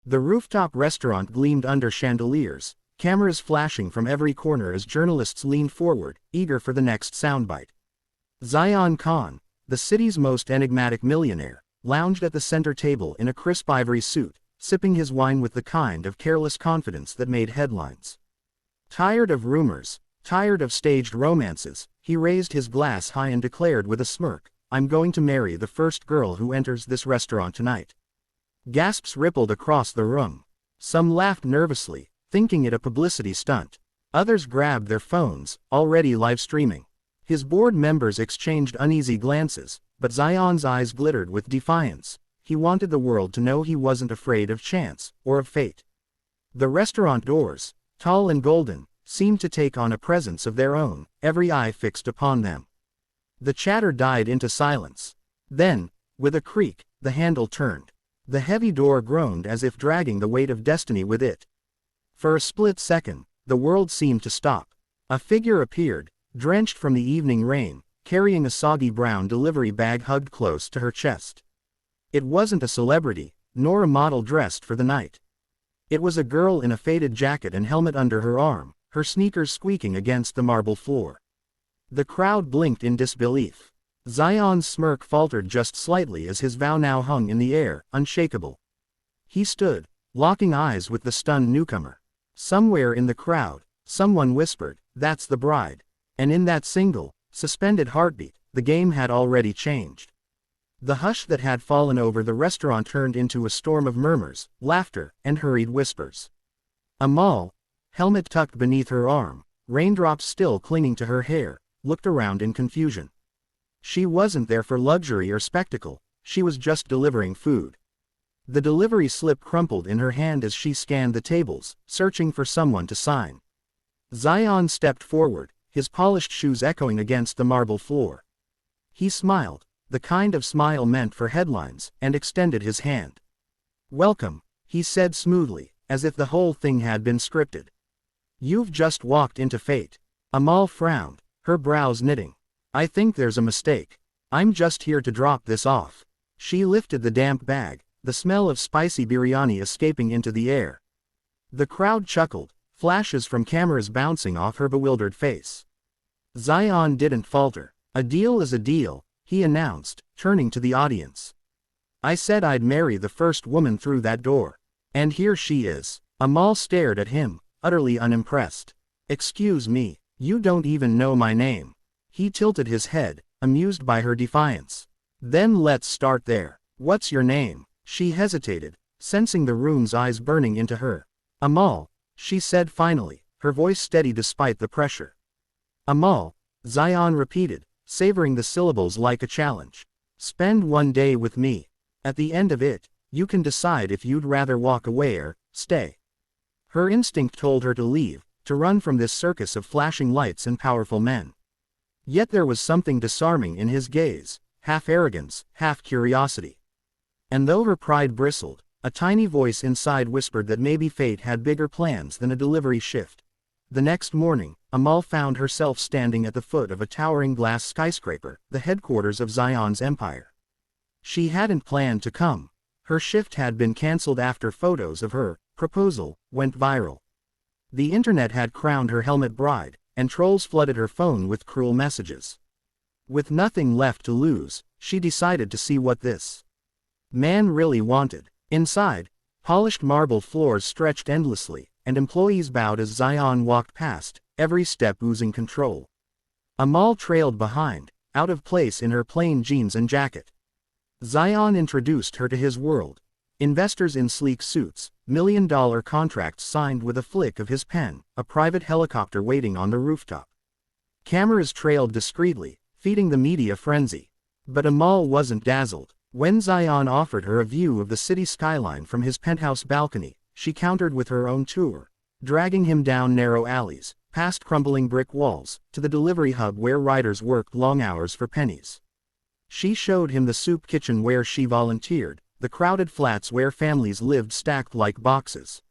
The rooftop restaurant gleamed under chandeliers, cameras flashing from every corner as journalists leaned forward, eager for the next soundbite. Zion Khan, the city's most enigmatic millionaire, lounged at the center table in a crisp ivory suit, sipping his wine with the kind of careless confidence that made headlines. Tired of rumors, tired of staged romances, he raised his glass high and declared with a smirk, "I'm going to marry the first girl who enters this restaurant tonight." Gasps rippled across the room. Some laughed nervously, thinking it a publicity stunt. Others grabbed their phones, already live streaming. His board members exchanged uneasy glances, but Zion's eyes glittered with defiance. He wanted the world to know he wasn't afraid of chance, or of fate. The restaurant doors, tall and golden, seemed to take on a presence of their own, every eye fixed upon them. The chatter died into silence. Then, with a creak, the handle turned. The heavy door groaned as if dragging the weight of destiny with it. For a split second, the world seemed to stop. A figure appeared, drenched from the evening rain, carrying a soggy brown delivery bag hugged close to her chest. It wasn't a celebrity, nor a model dressed for the night. It was a girl in a faded jacket and helmet under her arm, her sneakers squeaking against the marble floor. The crowd blinked in disbelief. Zion's smirk faltered just slightly as his vow now hung in the air, unshakable. He stood, locking eyes with the stunned newcomer. Somewhere in the crowd, someone whispered, "That's the bride." And in that single, suspended heartbeat, the game had already changed. The hush that had fallen over the restaurant turned into a storm of murmurs, laughter, and hurried whispers. Amal, helmet tucked beneath her arm, raindrops still clinging to her hair, looked around in confusion. She wasn't there for luxury or spectacle, she was just delivering food. The delivery slip crumpled in her hand as she scanned the tables, searching for someone to sign. Zion stepped forward, his polished shoes echoing against the marble floor. He smiled, the kind of smile meant for headlines, and extended his hand. "Welcome," he said smoothly, as if the whole thing had been scripted. "You've just walked into fate." Amal frowned, her brows knitting. "I think there's a mistake. I'm just here to drop this off." She lifted the damp bag, the smell of spicy biryani escaping into the air. The crowd chuckled, flashes from cameras bouncing off her bewildered face. Zion didn't falter. "A deal is a deal," he announced, turning to the audience. "I said I'd marry the first woman through that door. And here she is." Amal stared at him, utterly unimpressed. "Excuse me, you don't even know my name." He tilted his head, amused by her defiance. "Then let's start there. What's your name?" She hesitated, sensing the room's eyes burning into her. "Amal," she said finally, her voice steady despite the pressure. "Amal," Zion repeated, savoring the syllables like a challenge. "Spend one day with me. At the end of it, you can decide if you'd rather walk away or stay." Her instinct told her to leave, to run from this circus of flashing lights and powerful men. Yet there was something disarming in his gaze, half arrogance, half curiosity. And though her pride bristled, a tiny voice inside whispered that maybe fate had bigger plans than a delivery shift. The next morning, Amal found herself standing at the foot of a towering glass skyscraper, the headquarters of Zion's empire. She hadn't planned to come. Her shift had been cancelled after photos of her proposal went viral. The internet had crowned her helmet bride, and trolls flooded her phone with cruel messages. With nothing left to lose, she decided to see what this man really wanted. Inside, polished marble floors stretched endlessly, and employees bowed as Zion walked past, every step oozing control. Amal trailed behind, out of place in her plain jeans and jacket. Zion introduced her to his world. Investors in sleek suits, million-dollar contracts signed with a flick of his pen, a private helicopter waiting on the rooftop. Cameras trailed discreetly, feeding the media frenzy. But Amal wasn't dazzled. When Zion offered her a view of the city skyline from his penthouse balcony, she countered with her own tour, dragging him down narrow alleys, past crumbling brick walls, to the delivery hub where riders worked long hours for pennies. She showed him the soup kitchen where she volunteered, the crowded flats where families lived stacked like boxes.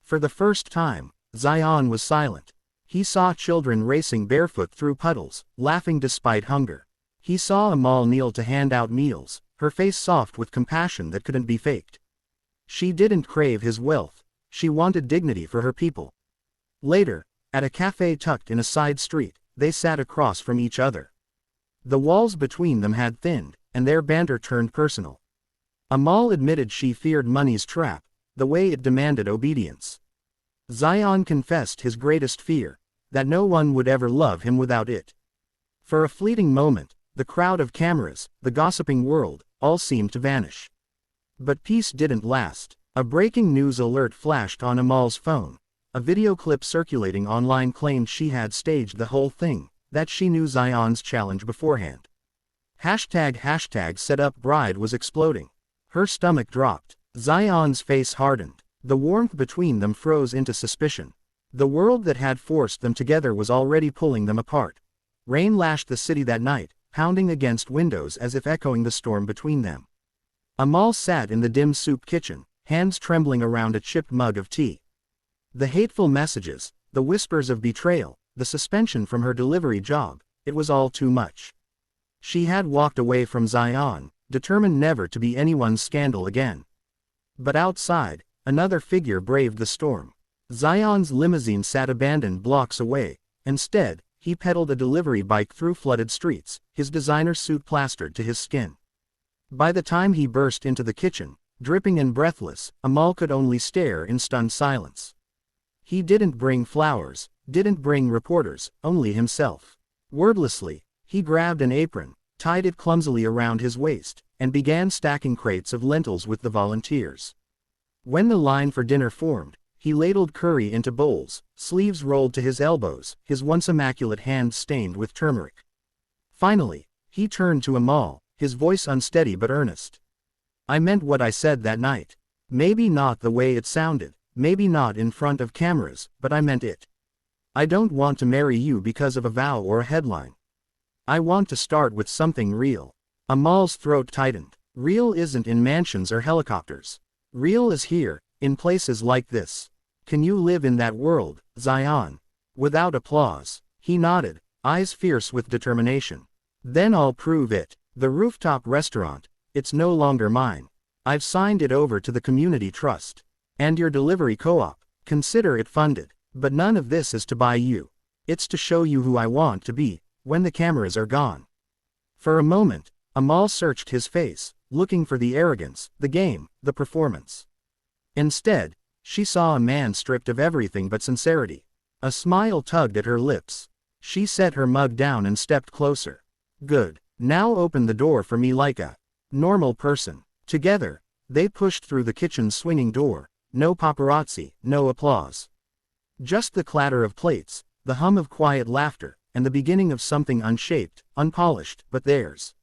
For the first time, Zion was silent. He saw children racing barefoot through puddles, laughing despite hunger. He saw Amal kneel to hand out meals, her face soft with compassion that couldn't be faked. She didn't crave his wealth. She wanted dignity for her people. Later, at a cafe tucked in a side street, they sat across from each other. The walls between them had thinned, and their banter turned personal. Amal admitted she feared money's trap, the way it demanded obedience. Zion confessed his greatest fear, that no one would ever love him without it. For a fleeting moment, the crowd of cameras, the gossiping world, all seemed to vanish. But peace didn't last. A breaking news alert flashed on Amal's phone. A video clip circulating online claimed she had staged the whole thing, that she knew Zion's challenge beforehand. ## setup bride was exploding. Her stomach dropped. Zion's face hardened. The warmth between them froze into suspicion. The world that had forced them together was already pulling them apart. Rain lashed the city that night, pounding against windows as if echoing the storm between them. Amal sat in the dim soup kitchen, hands trembling around a chipped mug of tea. The hateful messages, the whispers of betrayal, the suspension from her delivery job, it was all too much. She had walked away from Zion, determined never to be anyone's scandal again. But outside, another figure braved the storm. Zion's limousine sat abandoned blocks away. Instead, he pedaled a delivery bike through flooded streets, his designer suit plastered to his skin. By the time he burst into the kitchen, dripping and breathless, Amal could only stare in stunned silence. He didn't bring flowers, didn't bring reporters, only himself. Wordlessly, he grabbed an apron, tied it clumsily around his waist, and began stacking crates of lentils with the volunteers. When the line for dinner formed, he ladled curry into bowls, sleeves rolled to his elbows, his once immaculate hands stained with turmeric. Finally, he turned to Amal, his voice unsteady but earnest. "I meant what I said that night. Maybe not the way it sounded, maybe not in front of cameras, but I meant it. I don't want to marry you because of a vow or a headline. I want to start with something real." Amal's throat tightened. Real isn't in mansions or helicopters. Real is here, in places like this. Can you live in that world, Zion? Without applause, he nodded, eyes fierce with determination. "Then I'll prove it. The rooftop restaurant, it's no longer mine. I've signed it over to the community trust. And your delivery co-op, consider it funded. But none of this is to buy you. It's to show you who I want to be, when the cameras are gone." For a moment, Amal searched his face, looking for the arrogance, the game, the performance. Instead, she saw a man stripped of everything but sincerity. A smile tugged at her lips. She set her mug down and stepped closer. "Good. Now open the door for me like a normal person." Together, they pushed through the kitchen's swinging door. No paparazzi, no applause. Just the clatter of plates, the hum of quiet laughter, and the beginning of something unshaped, unpolished, but theirs.